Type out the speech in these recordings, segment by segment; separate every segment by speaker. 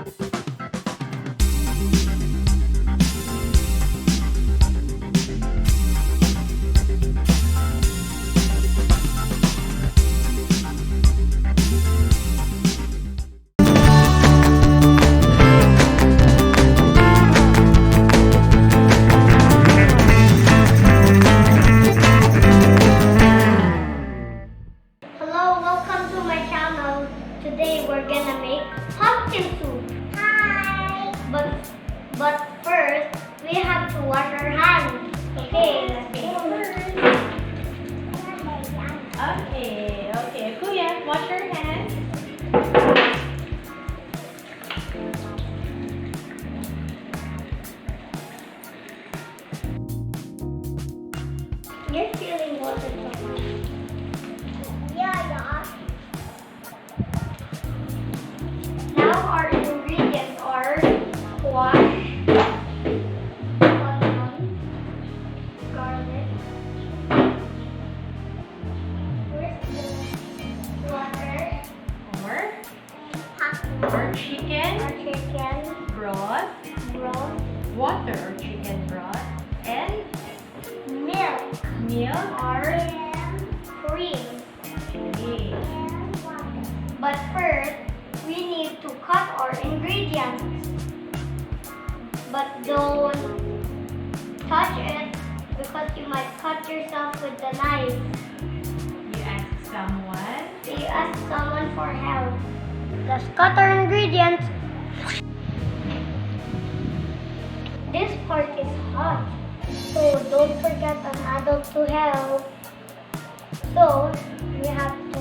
Speaker 1: Hello, welcome to my channel. Today we're gonna make pumpkin soup. Hi! But first, we have to wash our hands. Okay, let's go first.
Speaker 2: Okay. Kuya, wash your hands.
Speaker 1: You're feeling water so much. Yeah. Now our ingredients are squash, onion, garlic. Where's the water?
Speaker 2: Or chicken
Speaker 1: Our chicken,
Speaker 2: broth,
Speaker 1: broth,
Speaker 2: water or chicken broth, and
Speaker 1: milk, or cream.
Speaker 2: Okay.
Speaker 1: But first, we need to cut our ingredients. But don't touch it because you might cut yourself with the knife.
Speaker 2: You ask someone.
Speaker 1: You ask someone for help. Let's cut our ingredients. This part is hot, so don't forget an adult to help. So, we have to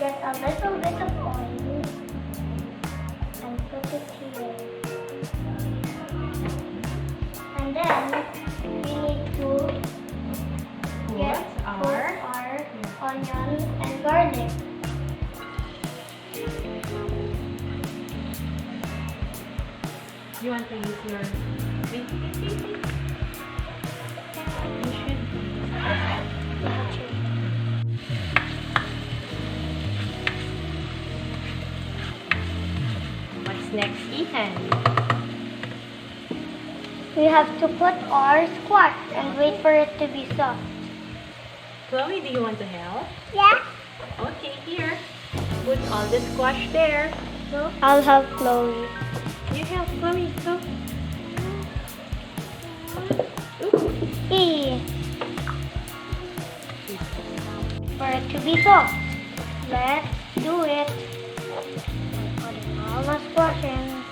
Speaker 1: get a little bit of oil and put it here. And then, we need to
Speaker 2: Put our
Speaker 1: onion and garlic.
Speaker 2: You want to use your wait. You should. What's next, Ethan?
Speaker 1: We have to put our squash and wait for it to be soft.
Speaker 2: Chloe, do you want to help?
Speaker 1: Yeah.
Speaker 2: Okay, here. Put all the squash there. Go.
Speaker 1: I'll help Chloe.
Speaker 2: You help Chloe. Go.
Speaker 1: E. For it to be soft. Let's do it. Putting all the squash in.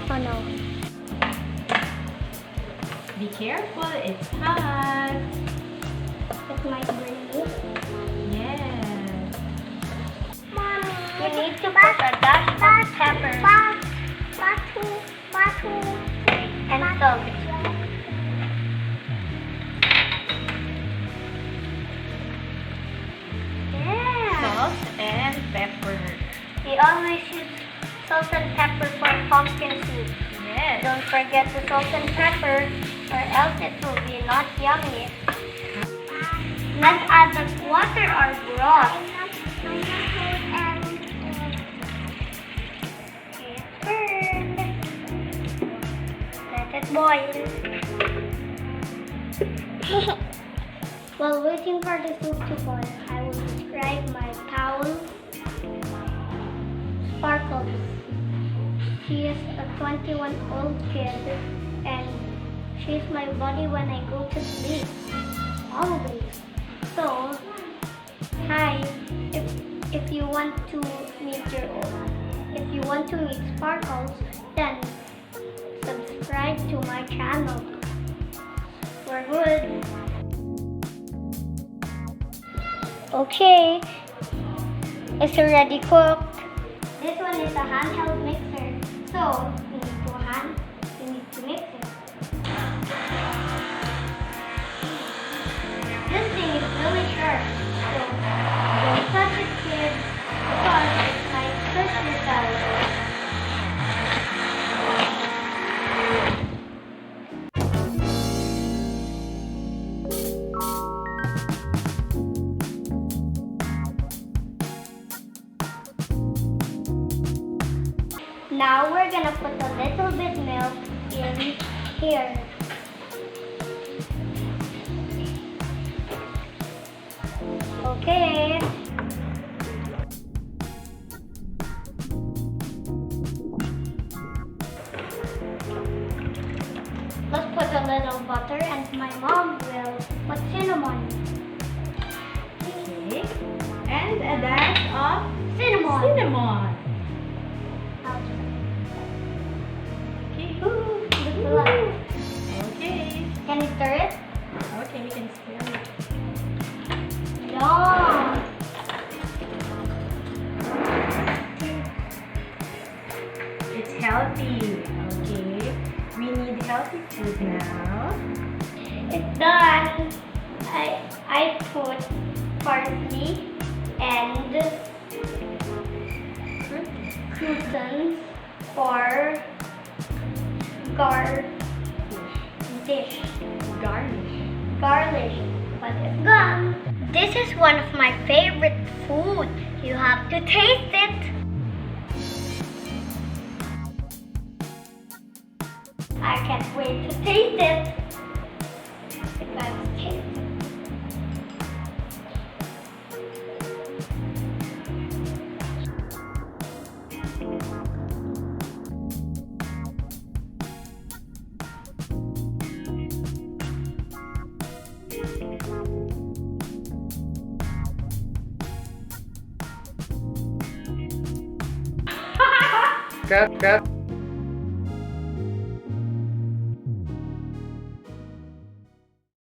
Speaker 1: Oh no.
Speaker 2: Be careful, it's hot.
Speaker 1: It might break.
Speaker 2: Yes.
Speaker 1: You need to put a dash of pepper and salt. Yeah.
Speaker 2: Salt and pepper.
Speaker 1: We always use salt and pepper for pumpkin soup.
Speaker 2: Yes.
Speaker 1: Don't forget the salt and pepper or else it will be not yummy. Let's add the water or broth. It's burned. Let it boil. While waiting for the soup to boil, I will describe my towel. Sparkles. She is a 21-year-old kid and she's my buddy when I go to sleep. Always. So, hi, if you want to meet Sparkles, then subscribe to my channel. We're good. Okay, it's already cooked. This one is a handheld mixer, so we need to mix it. This thing is really sharp, so don't touch it, kids, because it might hurt yourself. Now we're gonna put a little bit milk in here. Okay. Let's put a little butter and my mom will put cinnamon.
Speaker 2: Okay. And a dash of
Speaker 1: Cinnamon.
Speaker 2: cinnamon. Okay.
Speaker 1: Ooh, looks a lot.
Speaker 2: Okay.
Speaker 1: Can you stir it?
Speaker 2: Okay, you can stir it.
Speaker 1: Yum.
Speaker 2: It's healthy. Okay. We need healthy food now.
Speaker 1: It's done. I put parsley and croutons for garnish. Garnish. But it's gone. This is one of my favorite food. You have to taste it. I can't wait to taste it. Let's taste it.
Speaker 3: Cut.